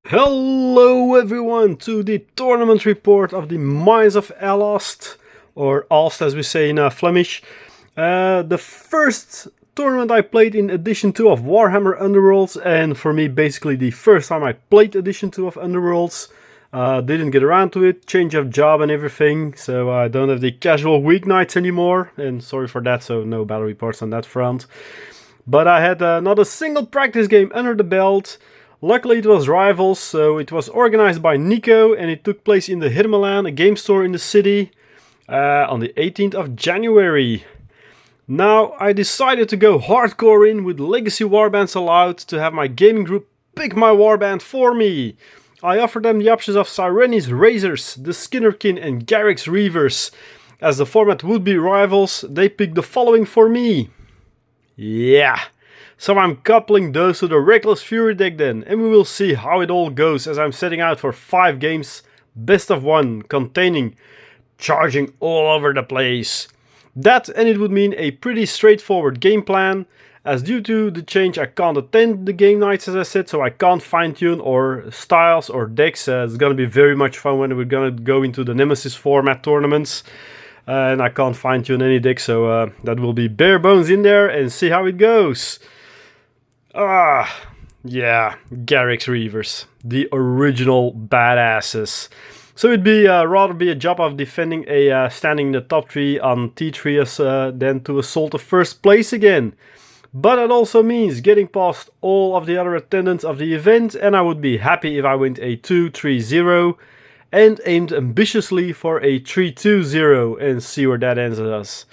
Hello everyone to the tournament report of the Mines of Alost, or Aalst as we say in Flemish. The first tournament I played in Edition 2 of Warhammer Underworlds, and for me basically the first time I played Edition 2 of Underworlds. Didn't get around to it, change of job and everything, so I don't have the casual weeknights anymore, and sorry for that, so no battle reports on that front. But I had not a single practice game under the belt. Luckily it was Rivals, so it was organized by Nico and it took place in the Hirmelaan, a game store in the city, on the 18th of January. Now I decided to go hardcore in with legacy warbands allowed to have my gaming group pick my warband for me. I offered them the options of Sirenis Razors, the Skinnerkin and Garrick's Reavers. As the format would be Rivals, they picked the following for me. Yeah. So I'm coupling those to the Reckless Fury deck then, and we will see how it all goes as I'm setting out for 5 games, best of 1, containing charging all over the place. That, and it would mean a pretty straightforward game plan, as due to the change I can't attend the game nights as I said, so I can't fine tune or styles or decks. It's gonna be very much fun when we're gonna go into the Nemesis format tournaments. And I can't fine tune any deck, so that will be bare bones in there and see how it goes. Yeah, Garrick's Reavers, the original badasses. So it'd be rather be a job of defending a standing in the top 3 on T3 as than to assault the first place again. But it also means getting past all of the other attendants of the event, and I would be happy if I went a 2-3-0 and aimed ambitiously for a 3-2-0 and see where that ends us.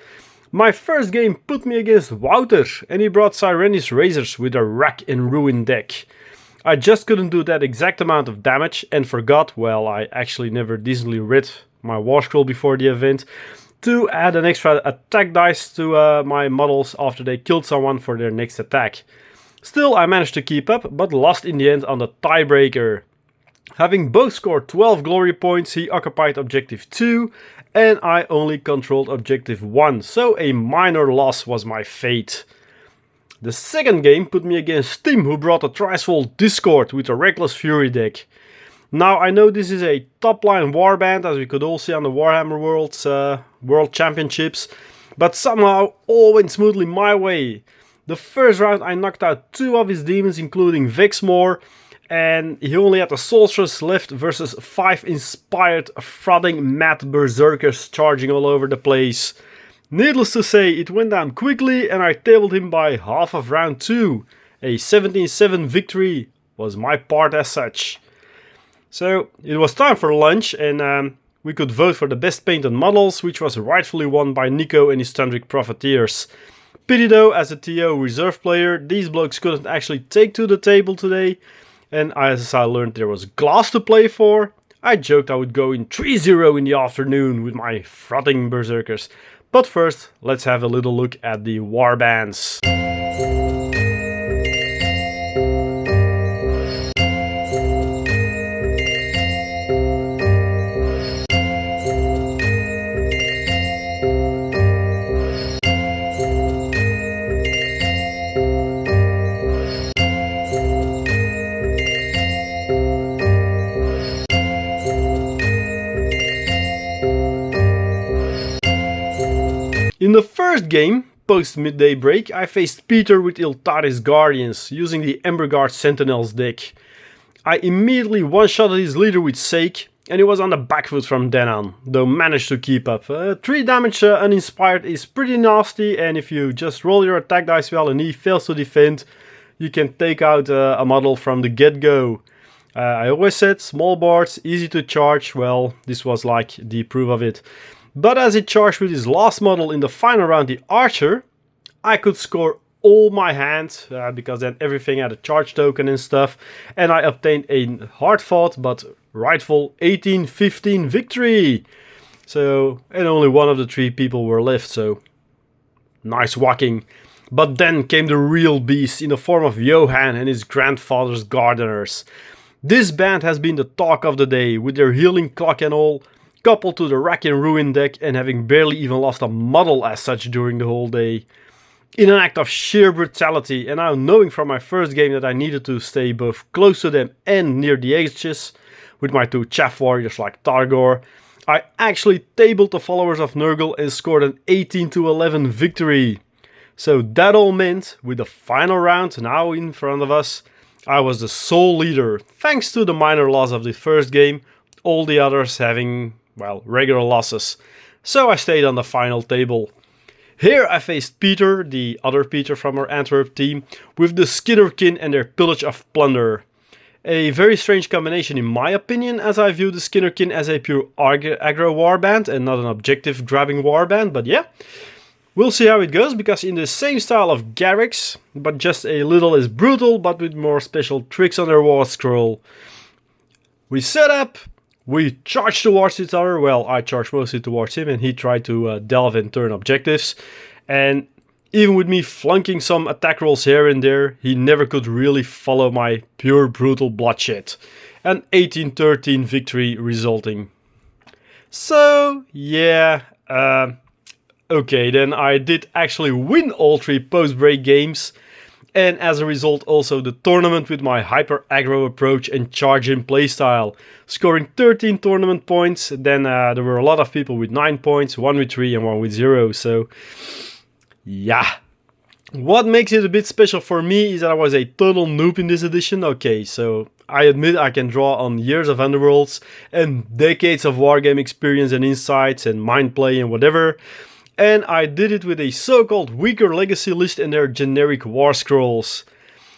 My first game put me against Wouter, and he brought Sirenis Razors with a Rack and Ruin deck. I just couldn't do that exact amount of damage and forgot, well, I actually never decently read my War Scroll before the event, to add an extra attack dice to my models after they killed someone for their next attack. Still, I managed to keep up, but lost in the end on the tiebreaker. Having both scored 12 glory points, he occupied objective 2 and I only controlled objective 1, so a minor loss was my fate. The second game put me against Tim, who brought a Trisoul Discord with a Reckless Fury deck. Now I know this is a top line warband, as we could all see on the Warhammer Worlds World Championships, but somehow all went smoothly my way. The first round I knocked out 2 of his demons, including Vexmore, and he only had a Sorceress left versus 5 inspired, frothing mad berserkers charging all over the place. Needless to say, it went down quickly and I tabled him by half of round 2. A 17-7 victory was my part as such. So it was time for lunch and we could vote for the best painted models, which was rightfully won by Nico and his Tundric Profiteers. Pity though, as a TO reserve player, these blokes couldn't actually take to the table today. And as I learned there was glass to play for, I joked I would go in 3-0 in the afternoon with my frothing berserkers. But first, let's have a little look at the warbands. In the first game, post-midday break, I faced Peter with Iltari's Guardians, using the Emberguard Sentinels deck. I immediately one-shotted his leader with Sake, and he was on the back foot from then on, though managed to keep up. 3 damage uninspired is pretty nasty, and if you just roll your attack dice well and he fails to defend, you can take out a model from the get-go. I always said, small boards, easy to charge, well, this was like the proof of it. But as he charged with his last model in the final round, the Archer, I could score all my hands, because then everything had a charge token and stuff, and I obtained a hard-fought but rightful 18-15 victory. So, and only one of the 3 people were left, so nice whacking. But then came the real beast in the form of Johan and his grandfather's Gardeners. This band has been the talk of the day, with their healing clock and all, coupled to the Rack and Ruin deck and having barely even lost a model as such during the whole day. in an act of sheer brutality, and now knowing from my first game that I needed to stay both close to them and near the edges, with my two chaff warriors like Targor, I actually tabled the followers of Nurgle and scored an 18-11 victory. So that all meant, with the final round now in front of us, I was the sole leader, thanks to the minor loss of the first game, all the others having, well, regular losses. So I stayed on the final table. Here I faced Peter, the other Peter from our Antwerp team, with the Skinnerkin and their pillage of plunder. A very strange combination in my opinion, as I view the Skinnerkin as a pure aggro warband and not an objective grabbing warband, but yeah. We'll see how it goes, because in the same style of Garrix, but just a little less brutal, but with more special tricks on their war scroll. We set up, we charged towards each other. Well, I charged mostly towards him and he tried to delve and turn objectives. And even with me flunking some attack rolls here and there, he never could really follow my pure brutal bloodshed. An 18-13 victory resulting. So, yeah, okay, then I did actually win all 3 post-break games. And as a result also the tournament with my hyper aggro approach and charge in playstyle, scoring 13 tournament points. Then there were a lot of people with 9 points, 1 with 3 and 1 with 0, so yeah. What makes it a bit special for me is that I was a total noob in this edition. Okay, so I admit I can draw on years of Underworlds and decades of wargame experience and insights and mind play and whatever. And I did it with a so-called weaker legacy list and their generic war scrolls.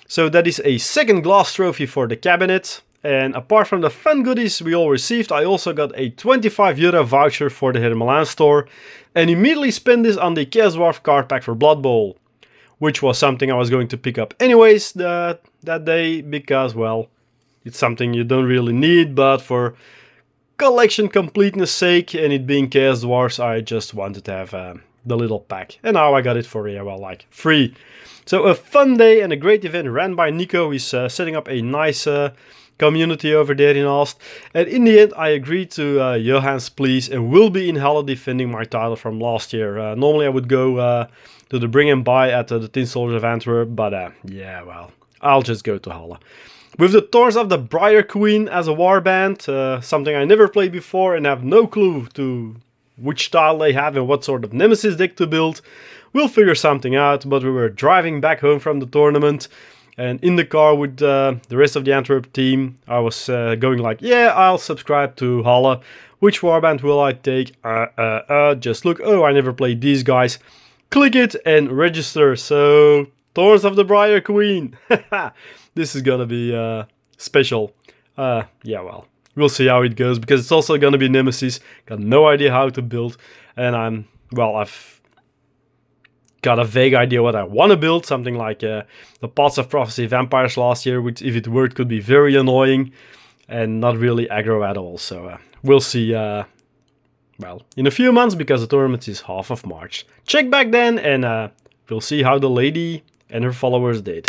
So that is a second glass trophy for the cabinet. And apart from the fun goodies we all received, I also got a 25 euro voucher for the Hermelan store. And immediately spent this on the Chaos Dwarf card pack for Blood Bowl. Which was something I was going to pick up anyways that day. Because, well, it's something you don't really need, but for collection completeness sake and it being Chaos Dwarfs, I just wanted to have the little pack. And now I got it for, yeah, well, like free. So a fun day and a great event ran by Nico. He's setting up a nice community over there in Alost. And in the end I agreed to Johann's pleas and will be in Halle defending my title from last year. Normally I would go to the Bring and Buy at the Tin Soldiers of Antwerp, but yeah, well, I'll just go to Halle. With the Thorns of the Briar Queen as a warband, something I never played before and have no clue to which style they have and what sort of Nemesis deck to build. We'll figure something out, but we were driving back home from the tournament and in the car with the rest of the Antwerp team, I was going like, yeah, I'll subscribe to Halle. Which warband will I take? Just look, oh, I never played these guys. Click it and register. So, Thorns of the Briar Queen. This is gonna be special. Yeah, well, we'll see how it goes, because it's also gonna be Nemesis. Got no idea how to build, and I've got a vague idea what I want to build. Something like the Pots of Prophecy Vampires last year, which, if it worked, could be very annoying and not really aggro at all. So we'll see. Well, in a few months, because the tournament is half of March. Check back then, and we'll see how the lady and her followers did.